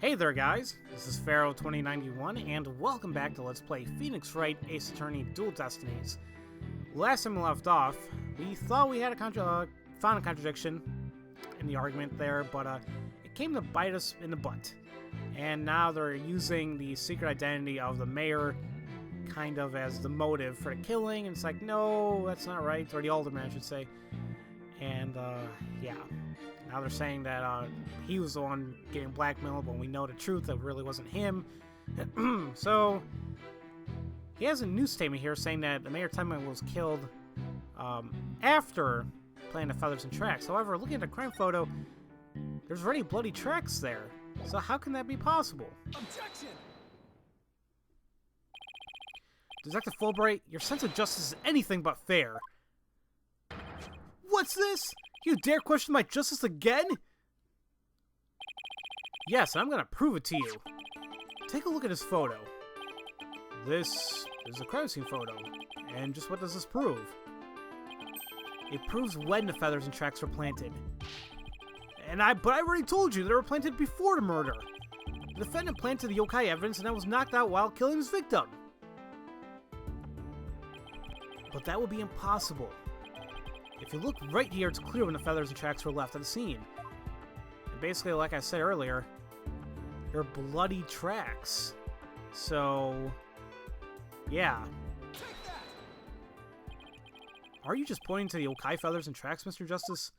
Hey there guys, this is Pharaoh2091 and welcome back to Let's Play Phoenix Wright Ace Attorney Dual Destinies. Last time we left off, we thought we had found a contradiction in the argument there, but it came to bite us in the butt. And now they're using the secret identity of the mayor kind of as the motive for the killing, and it's like, no, that's not right, or the alderman I should say. And yeah. Now they're saying that he was the one getting blackmailed when we know the truth, that really wasn't him. So, he has a news statement here saying that the Mayor Tenma was killed after playing the Feathers and Tracks. However, looking at the crime photo, there's already bloody tracks there. So how can that be possible? Objection! Detective Fulbright, your sense of justice is anything but fair. What's this? You dare question my justice again? Yes, I'm gonna prove it to you. Take a look at this photo. This is a crime scene photo. And just what does this prove? It proves when the feathers and tracks were planted. But I already told you they were planted before the murder. The defendant planted the yokai evidence and I was knocked out while killing his victim. But that would be impossible. If you look right here, it's clear when the feathers and tracks were left at the scene. And basically, like I said earlier, they're bloody tracks. So, yeah. Are you just pointing to the yokai feathers and tracks, Mr. Justice?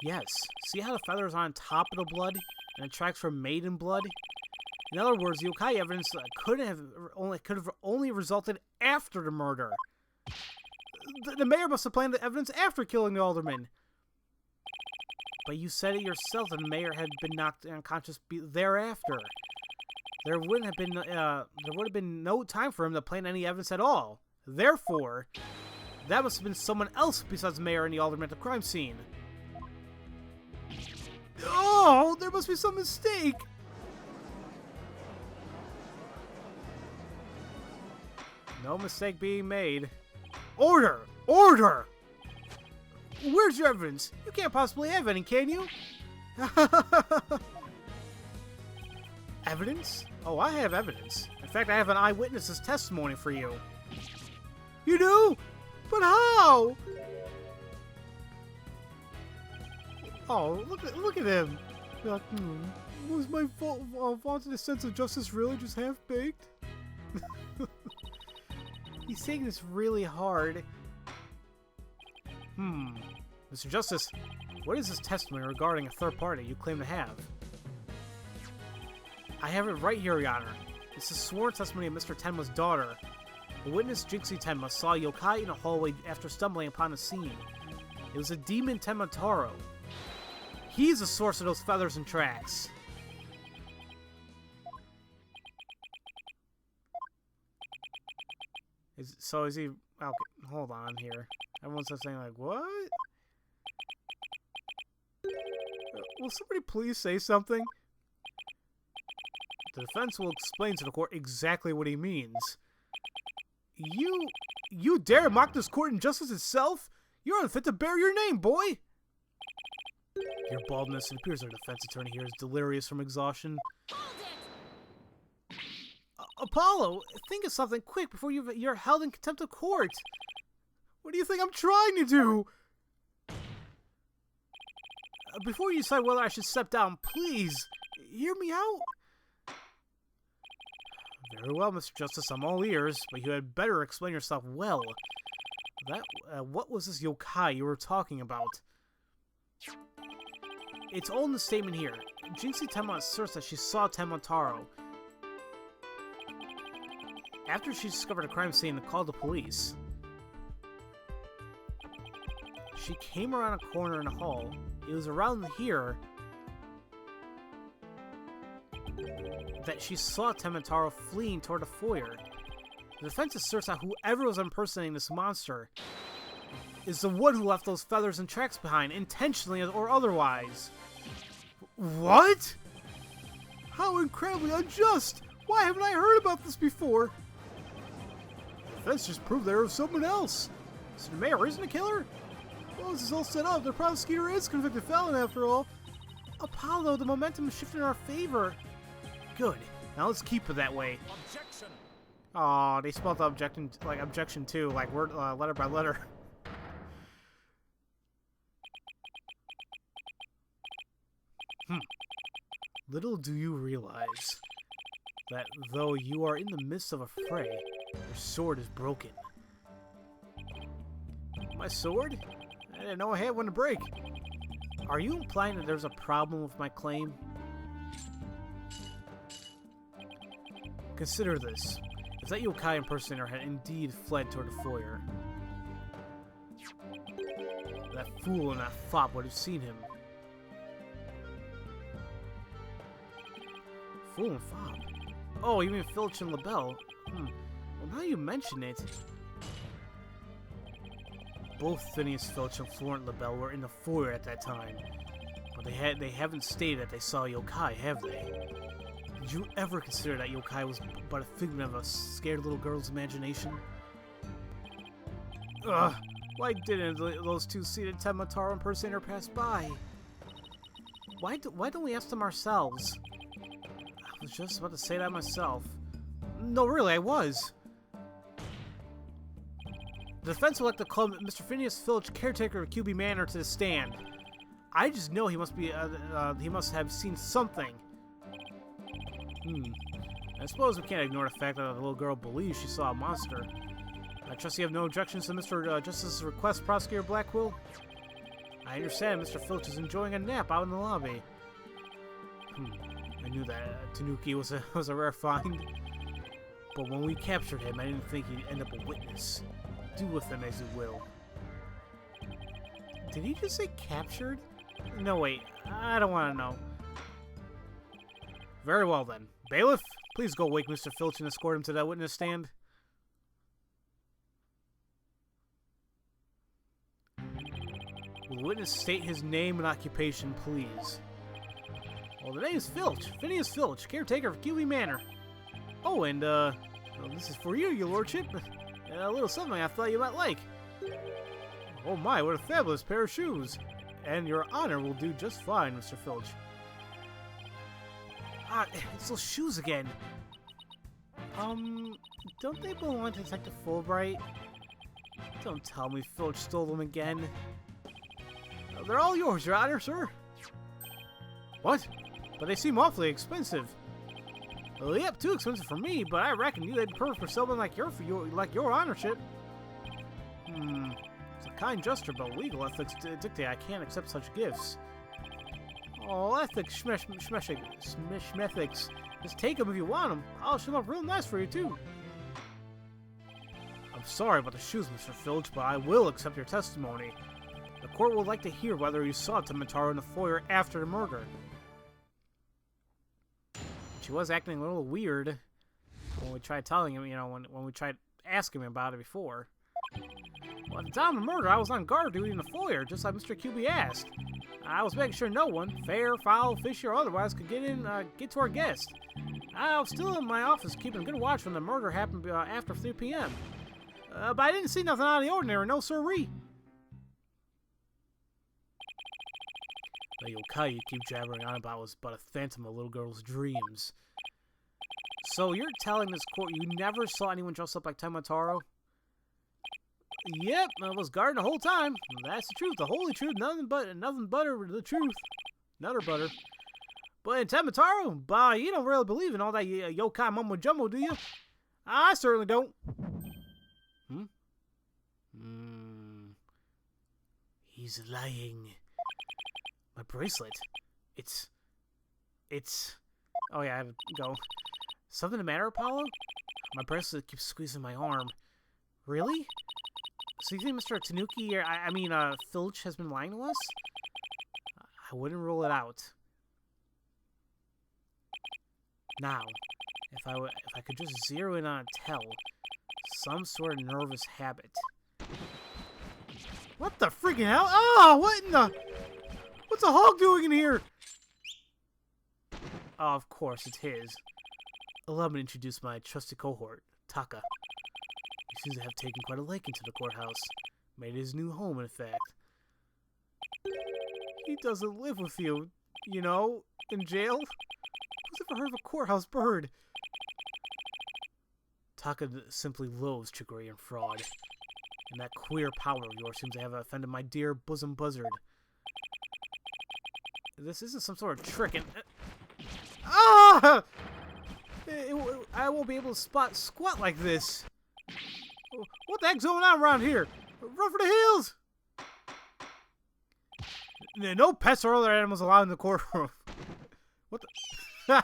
Yes. See how the feathers are on top of the blood, and the tracks were made in blood? In other words, the yokai evidence could have only resulted after the murder. The mayor must have planned the evidence after killing the alderman. But you said it yourself that the mayor had been knocked unconscious thereafter. There would have been no time for him to plan any evidence at all. Therefore, that must have been someone else besides the mayor and the alderman at the crime scene. Oh, there must be some mistake. No mistake being made. Order! Order! Where's your evidence? You can't possibly have any, can you? Evidence? Oh, I have evidence. In fact, I have an eyewitness's testimony for you. You do? But how? Oh, look at him. Was my vaunted sense of justice really just half-baked? He's taking this really hard. Mr. Justice, what is this testimony regarding a third party you claim to have? I have it right here, Your Honor. This is sworn testimony of Mr. Tenma's daughter. The witness, Jinxie Tenma, saw a yokai in a hallway after stumbling upon the scene. It was a demon Tenma Taro. He's the source of those feathers and tracks. Is he... Okay, hold on here. Everyone's just saying, like, what? Will somebody please say something? The defense will explain to the court exactly what he means. You dare mock this court and justice itself? You're unfit to bear your name, boy! Your baldness, it appears our defense attorney here is delirious from exhaustion. Apollo, think of something quick before you're held in contempt of court. What do you think I'm trying to do? Before you decide whether I should step down, please, hear me out. Very well, Mr. Justice, I'm all ears, but you had better explain yourself well. What was this yokai you were talking about? It's all in the statement here. Jinxie Tenma asserts that she saw Tenma Taro after she discovered a crime scene and called the police. She came around a corner in the hall. It was around here that she saw Tenma Taro fleeing toward the foyer. The defense asserts that whoever was impersonating this monster is the one who left those feathers and tracks behind, intentionally or otherwise. What? How incredibly unjust! Why haven't I heard about this before? The defense just proved there was someone else. So the mayor isn't a killer? Well, this is all set up. The prosecutor is a convicted felon after all. Apollo, the momentum is shifting in our favor. Good. Now let's keep it that way. Objection. Aw, they spelled the objection too, like word letter by letter. Little do you realize that though you are in the midst of a fray, your sword is broken. My sword? I didn't know I had one to break. Are you implying that there's a problem with my claim? Consider this. If that yokai impersonator had indeed fled toward the foyer, that fool and that fop would have seen him. Fool and fop? Oh, you mean Filch and LaBelle? Well, now you mention it. Both Phineas Filch and Florent LaBelle were in the foyer at that time. But they haven't stated that they saw yokai, have they? Did you ever consider that yokai was but a figment of a scared little girl's imagination? Ugh! Why didn't those two seated Temataro impersonator pass by? Why don't we ask them ourselves? I was just about to say that myself. No, really, I was. The defense will like to call Mr. Phineas Filch, caretaker of QB Manor, to the stand. I just know he must be, he must have seen something. I suppose we can't ignore the fact that the little girl believes she saw a monster. I trust you have no objections to Mr. Justice's request, Prosecutor Blackquill? I understand Mr. Filch is enjoying a nap out in the lobby. I knew that Tanuki was a rare find. But when we captured him, I didn't think he'd end up a witness. Do with him as you will. Did he just say captured? No, wait. I don't want to know. Very well, then. Bailiff, please go wake Mr. Filch and escort him to that witness stand. Will the witness state his name and occupation, please? Well, the name is Filch. Phineas Filch, caretaker of QB Manor. Oh, and, well, this is for you, your lordship. A little something I thought you might like. Oh my, what a fabulous pair of shoes. And your honor will do just fine, Mr. Filch. Ah, it's those shoes again. Don't they belong to Detective Fulbright? Don't tell me Filch stole them again. They're all yours, your honor, sir. What? But they seem awfully expensive. Well, yep, too expensive for me, but I reckon you'd be perfect for someone like your honorship. It's a kind gesture, but legal ethics dictate I can't accept such gifts. Oh, ethics, schmethics. Just take them if you want them. I'll show them up real nice for you, too. I'm sorry about the shoes, Mr. Filch, but I will accept your testimony. The court would like to hear whether you saw Temataro in the foyer after the murder. She was acting a little weird when we tried telling him, when we tried asking him about it before. Well, at the time of the murder, I was on guard duty in the foyer, just like Mr. QB asked. I was making sure no one, fair, foul, fishy, or otherwise, could get to our guest. I was still in my office keeping good watch when the murder happened after 3 p.m. But I didn't see nothing out of the ordinary, no sirree. The yokai you keep jabbering on about was but a phantom of a little girl's dreams. So you're telling this court you never saw anyone dressed up like Temataro? Yep, I was guarding the whole time. That's the truth, the holy truth, nothing but the truth. Nutter butter. But in Temataro, bah, you don't really believe in all that yokai mumbo jumbo, do you? I certainly don't. He's lying. My bracelet. It's... Oh yeah, I have to go. Something the matter, Apollo? My bracelet keeps squeezing my arm. Really? So you think Mr. Tanuki, Filch has been lying to us? I wouldn't rule it out. Now, if I could just zero in on a tell, some sort of nervous habit. What the freaking hell? Oh, what in the... What's a hog doing in here? Oh, of course, it's his. Allow me to introduce my trusty cohort, Taka. He seems to have taken quite a liking to the courthouse. Made it his new home, in fact. He doesn't live with you, you know, in jail? Who's ever heard of a courthouse bird? Taka simply loathes trickery and fraud. And that queer power of yours seems to have offended my dear bosom buzzard. This isn't some sort of trick and... Ah! I won't be able to squat like this. What the heck's going on around here? Run for the hills! No pets or other animals allowed in the courtroom. What the...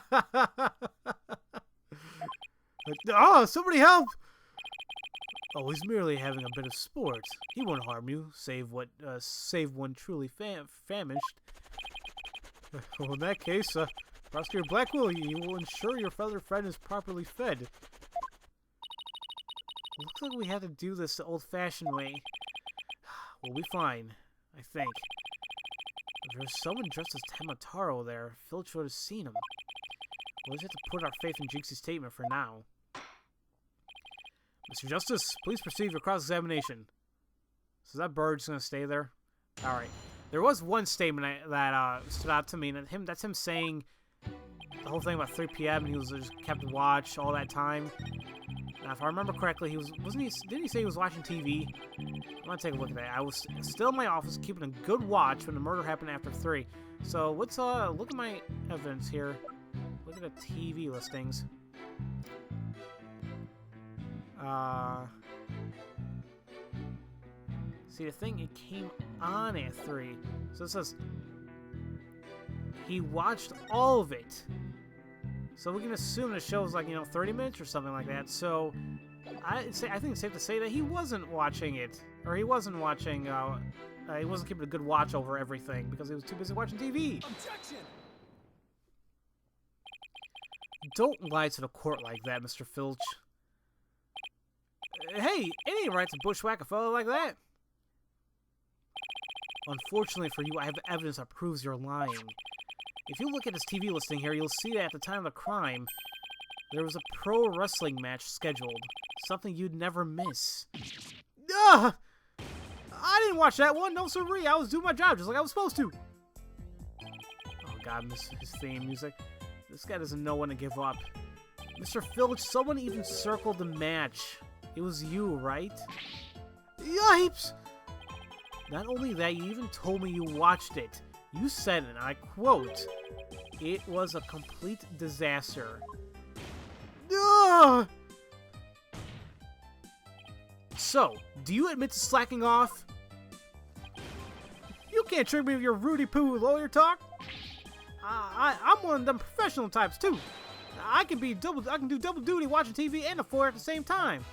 Oh, somebody help! Oh, he's merely having a bit of sport. He won't harm you, save one truly famished. Well, in that case, Prosecutor Blackwell, you will ensure your fellow friend is properly fed. It looks like we have to do this the old-fashioned way. We'll be fine, I think. If there's someone dressed as Tamataro there, Filch would have seen him. We'll just have to put our faith in Jinxie's statement for now. Mr. Justice, please proceed with your cross-examination. So is that bird just going to stay there? Alright. There was one statement that stood out to me, and that's him saying the whole thing about 3 p.m. and he was just kept watch all that time. Now, if I remember correctly, didn't he say he was watching TV? I want to take a look at that. I was still in my office keeping a good watch when the murder happened after 3. So let's look at my evidence here. Look at the TV listings. See, the thing, it came on at 3. So it says he watched all of it. So we can assume the show's like, 30 minutes or something like that. So I think it's safe to say that he wasn't watching it. Or he wasn't watching, he wasn't keeping a good watch over everything because he was too busy watching TV. Objection! Don't lie to the court like that, Mr. Filch. Hey, it ain't right to bushwhack a fellow like that. Unfortunately for you, I have evidence that proves you're lying. If you look at his TV listing here, you'll see that at the time of the crime, there was a pro wrestling match scheduled. Something you'd never miss. Ugh! I didn't watch that one, no siree. I was doing my job just like I was supposed to. Oh god, miss his theme music. This guy doesn't know when to give up. Mr. Filch, someone even circled the match. It was you, right? Yipes! Not only that, you even told me you watched it. You said, and I quote, "It was a complete disaster." Ugh! So, do you admit to slacking off? You can't trick me with your Rudy Poo lawyer talk. I'm one of them professional types too. I can do double duty watching TV and a 4 at the same time.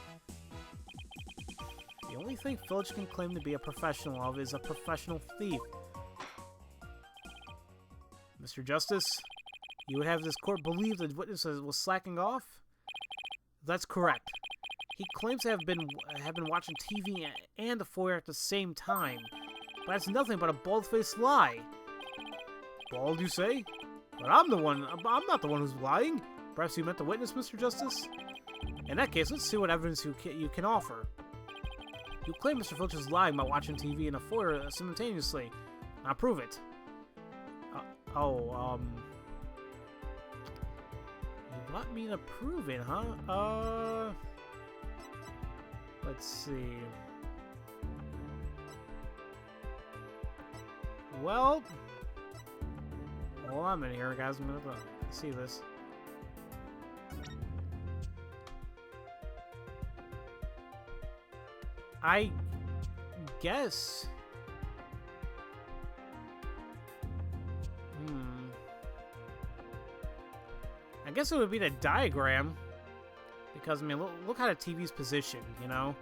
The only thing Filch can claim to be a professional of is a professional thief. Mr. Justice, you would have this court believe that witness was slacking off? That's correct. He claims to have been watching TV and the foyer at the same time, but that's nothing but a bald-faced lie. Bald, you say? But I'm not the one who's lying. Perhaps you meant the witness, Mr. Justice? In that case, let's see what evidence you can offer. You claim Mr. Filch is lying about watching TV and a foyer simultaneously. Now prove it. You want me to prove it, huh? Let's see. Well, hold on a minute here, guys. I'm gonna see this. I guess. I guess it would be the diagram, because I mean, look how the TV's positioned, you know.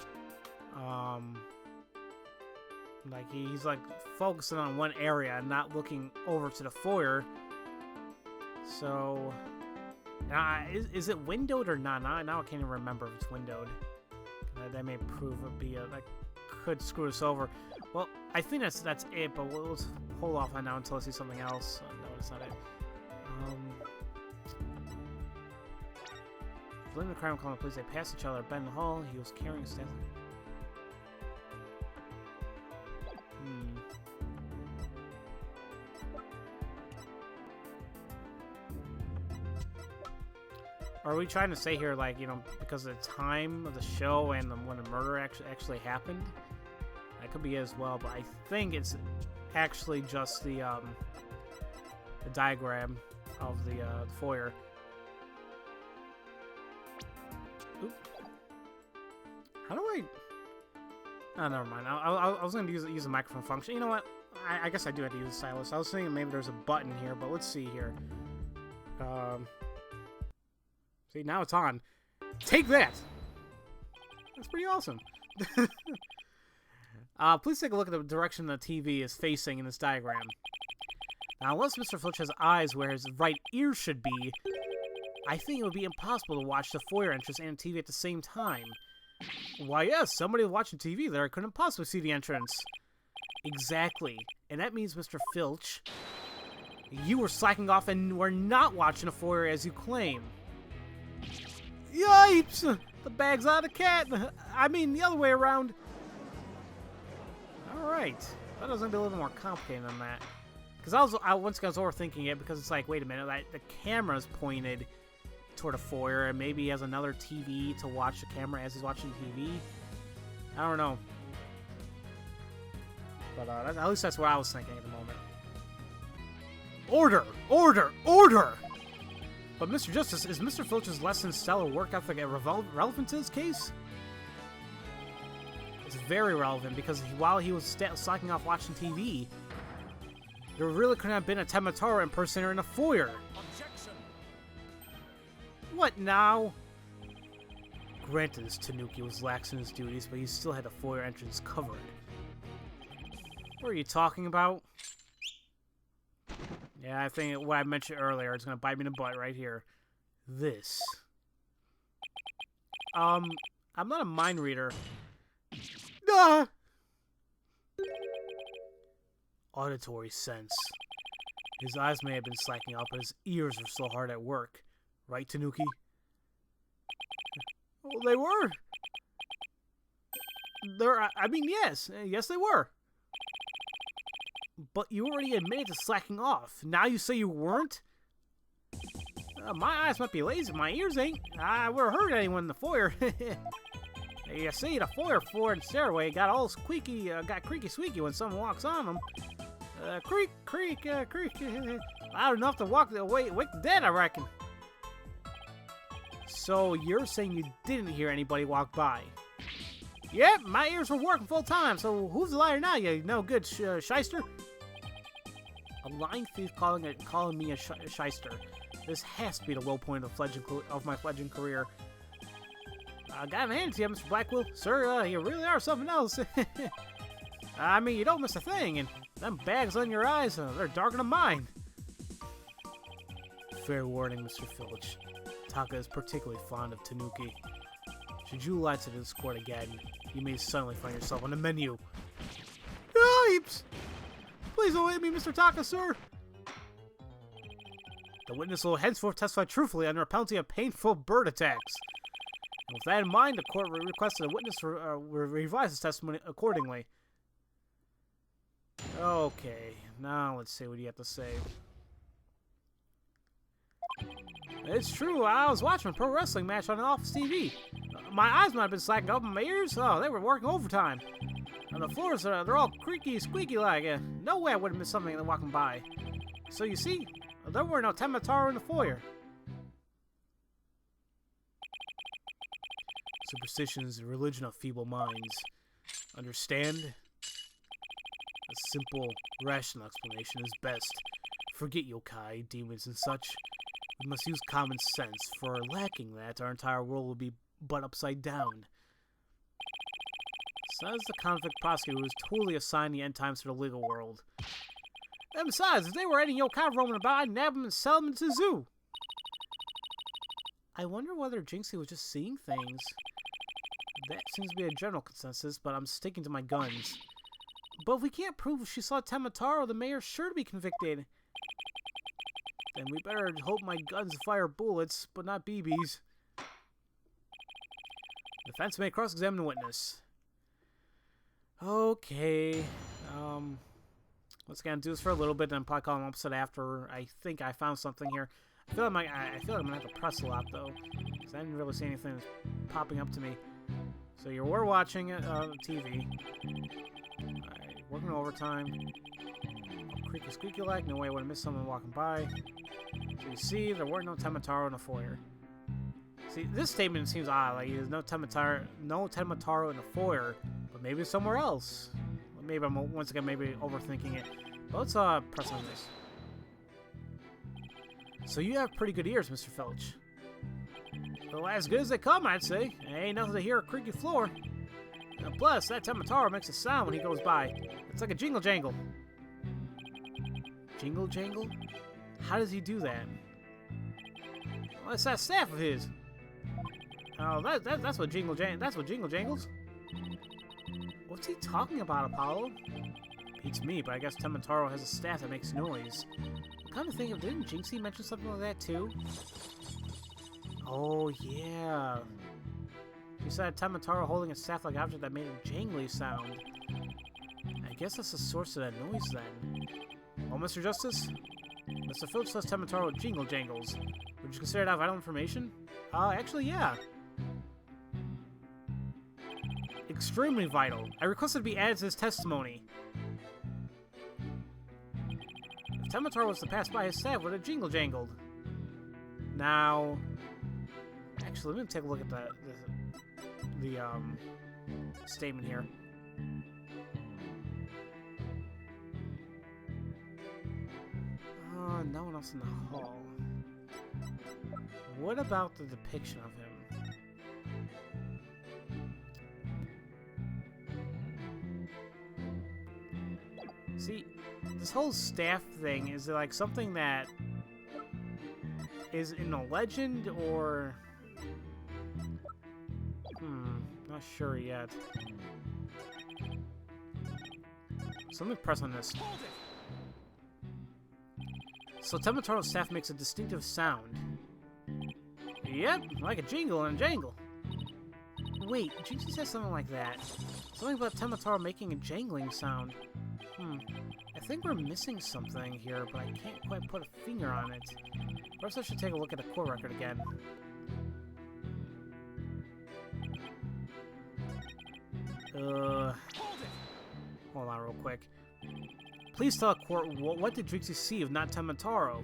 Like he's like focusing on one area and not looking over to the foyer. So, is it windowed or not? Now I can't even remember if it's windowed. That may prove it be that could screw us over. Well, I think that's it. But let's hold off on now until I see something else. No, that's not it. Fleeing the crime, calling the police. They passed each other at Ben Hall. He was carrying a staff. are we trying to say here, like, you know, because of the time of the show and when the murder actually happened? That could be it as well, but I think it's actually just the diagram of the foyer. Oop. How do I... Oh, never mind. I was going to use the microphone function. You know what? I guess I do have to use the stylus. I was thinking maybe there's a button here, but let's see here. See, now it's on. Take that! That's pretty awesome. Please take a look at the direction the TV is facing in this diagram. Now, unless Mr. Filch has eyes where his right ear should be, I think it would be impossible to watch the foyer entrance and TV at the same time. Why, yes, somebody watching TV there couldn't possibly see the entrance. Exactly. And that means, Mr. Filch, you were slacking off and were not watching the foyer as you claim. Yipes! The bag's out of the cat! I mean, the other way around. Alright. That was going to be a little more complicated than that. Because once again, I was overthinking it, because it's like, wait a minute, the camera's pointed toward a foyer, and maybe he has another TV to watch the camera as he's watching TV. I don't know. But at least that's what I was thinking at the moment. Order! Order! Order! But Mr. Justice, is Mr. Filch's less than stellar work ethic relevant to this case? It's very relevant, because while he was slacking off watching TV, there really couldn't have been a Temataro impersonator in the foyer. Objection. What now? Granted, this Tanuki was lax in his duties, but he still had the foyer entrance covered. What are you talking about? Yeah, I think what I mentioned earlier is going to bite me in the butt right here. This. I'm not a mind reader. Ah! Auditory sense. His eyes may have been slacking off, but his ears are still hard at work. Right, Tanuki? Well, they were. I mean, yes. Yes, they were. But you already admitted to slacking off. Now you say you weren't? My eyes might be lazy, my ears ain't. I would have heard anyone in the foyer. You see, the foyer floor and stairway got all squeaky, got creaky squeaky when someone walks on them. Creak, creak, creak. Loud enough to wake the dead, I reckon. So you're saying you didn't hear anybody walk by? Yep, my ears were working full time, so who's the liar now, you no good shyster? A lying thief calling me a shyster. This has to be the low point of my fledgling career. Got an hand to you, Mr. Blackwell. Sir, you really are something else. I mean, you don't miss a thing, and them bags on your eyes, they're darker than mine. Fair warning, Mr. Filch. Taka is particularly fond of Tanuki. Should you lie to this court again, you may suddenly find yourself on the menu. Yipes! Please don't hit me, Mr. Taka, sir! The witness will henceforth testify truthfully under a penalty of painful bird attacks. And with that in mind, the court requested the witness revise his testimony accordingly. Okay, now let's see what you have to say. It's true, I was watching a pro wrestling match on an office TV. My eyes might have been slacking up, and my ears, oh, they were working overtime. And the floors, they're all creaky, squeaky like. No way I would have missed something walking by. So you see, there were no Temataro in the foyer. Superstition is the religion of feeble minds. Understand? A simple, rational explanation is best. Forget yokai, demons, and such. We must use common sense, for lacking that, our entire world will be but upside down. Says the convict prosecutor who is totally assigned the end times to the legal world. And besides, if they were any yokai roaming about, I'd nab them and sell them into the zoo. I wonder whether Jinxie was just seeing things. That seems to be a general consensus, but I'm sticking to my guns. But if we can't prove she saw Temataro, the mayor's sure to be convicted. Then we better hope my guns fire bullets, but not BBs. Defense may cross-examine the witness. Okay. Let's do this for a little bit, and probably call him upset after I think I found something here. I feel like I'm gonna have to press a lot though, because I didn't really see anything that's popping up to me. So you were watching TV. Alright, working overtime. Creaky squeaky like, no way I would have missed someone walking by. So you see, there were no Temataro in the foyer. See, this statement seems odd, like there's no Temataro in the foyer, but maybe somewhere else. Maybe I'm, once again, maybe overthinking it. But let's press on this. So you have pretty good ears, Mr. Filch. Well, as good as they come, I'd say. Ain't nothing to hear a creaky floor. And plus, that Temataro makes a sound when he goes by. It's like a jingle jangle. Jingle jangle? How does he do that? Well, it's that staff of his. Oh, that's what jingle jangles. What's he talking about, Apollo? Beats me, but I guess Temataro has a staff that makes noise. Come to think of, didn't Jinxie mention something like that too? Oh yeah. She said Temataro holding a staff-like object that made a jangly sound. I guess that's the source of that noise then. Well, Mr. Justice? Mr. Filch says Temataro jingle jangles. Would you consider that vital information? Actually, yeah. Extremely vital. I requested to be added to his testimony. If Temataro was to pass by his staff, would have jingle jangled. Now, actually, let me take a look at the statement here. No one else in the hall. What about the depiction of him? See, this whole staff thing, is it like something that is in a legend, or... not sure yet. So let me press on this. So Temataro's staff makes a distinctive sound. Yep, like a jingle and a jangle. Wait, Jinxie said something like that. Something about Temataro making a jangling sound. I think we're missing something here, but I can't quite put a finger on it. Perhaps I should take a look at the court record again. Hold on real quick. Please tell the court, what did Jinxie see of not Temataro?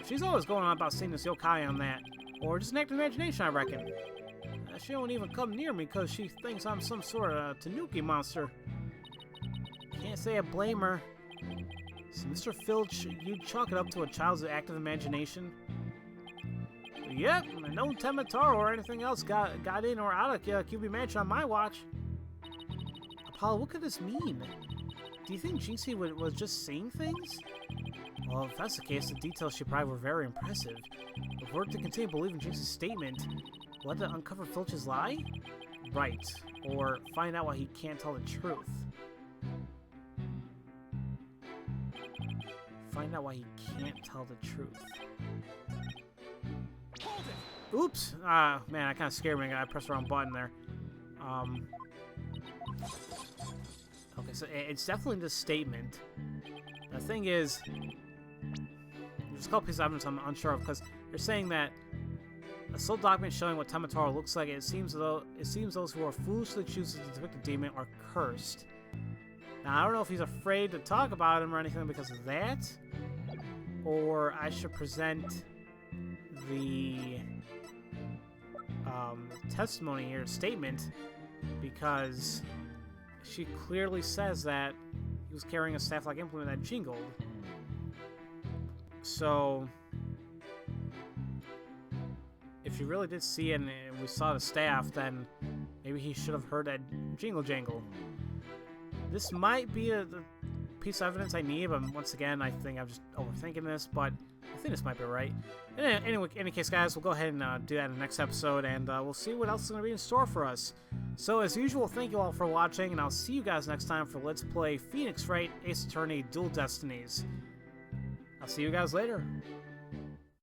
She's always going on about seeing this yokai on that. Or just an active imagination, I reckon. She won't even come near me because she thinks I'm some sort of tanuki monster. Can't say I blame her. So, Mr. Filch, you chalk it up to a child's active imagination? Yep, no Temataro or anything else got in or out of QB Mansion on my watch. Apollo, what could this mean? Do you think Jinxie was just seeing things? Well, if that's the case, the details she provided were very impressive. If we're to continue believing Jinxie's statement, will that uncover Filch's lie? Right. Or find out why he can't tell the truth. Find out why he can't tell the truth. Oops! Man, I kind of scared me. I pressed the wrong button there. Okay, so it's definitely this statement. The thing is, there's a couple pieces of evidence I'm unsure of, because they're saying that a sole document showing what Temataro looks like, it seems those who are foolishly choosing to depict a demon are cursed. Now, I don't know if he's afraid to talk about him or anything because of that, or I should present the testimony here, statement, because she clearly says that he was carrying a staff-like implement that jingled. So, if you really did see it and we saw the staff, then maybe he should have heard that jingle jangle. This might be the piece of evidence I need, but once again, I think I'm just overthinking this, but I think this might be right. Anyway, in any case, guys, we'll go ahead and do that in the next episode, and we'll see what else is going to be in store for us. So, as usual, thank you all for watching, and I'll see you guys next time for Let's Play Phoenix Wright Ace Attorney Dual Destinies. I'll see you guys later.